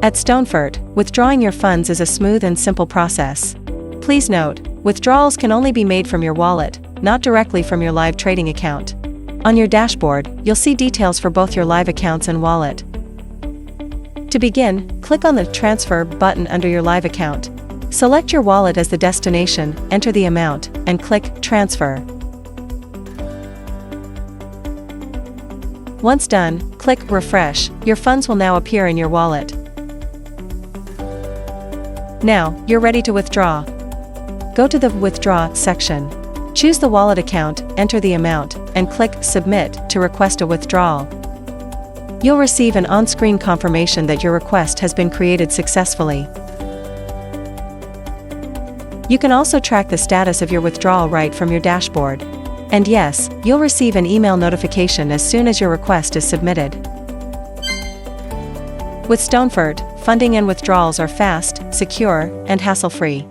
At Stonefort, withdrawing your funds is a smooth and simple process. Please note, withdrawals can only be made from your wallet, not directly from your live trading account. On your dashboard, you'll see details for both your live accounts and wallet. To begin, click on the Transfer button under your live account. Select your wallet as the destination, enter the amount, and click Transfer. Once done, click Refresh. Your funds will now appear in your wallet. Now, you're ready to withdraw. Go to the Withdraw section. Choose the wallet account, enter the amount, and click Submit to request a withdrawal. You'll receive an on-screen confirmation that your request has been created successfully. You can also track the status of your withdrawal right from your dashboard. And yes, you'll receive an email notification as soon as your request is submitted. With Stonefort, funding and withdrawals are fast, secure, and hassle-free.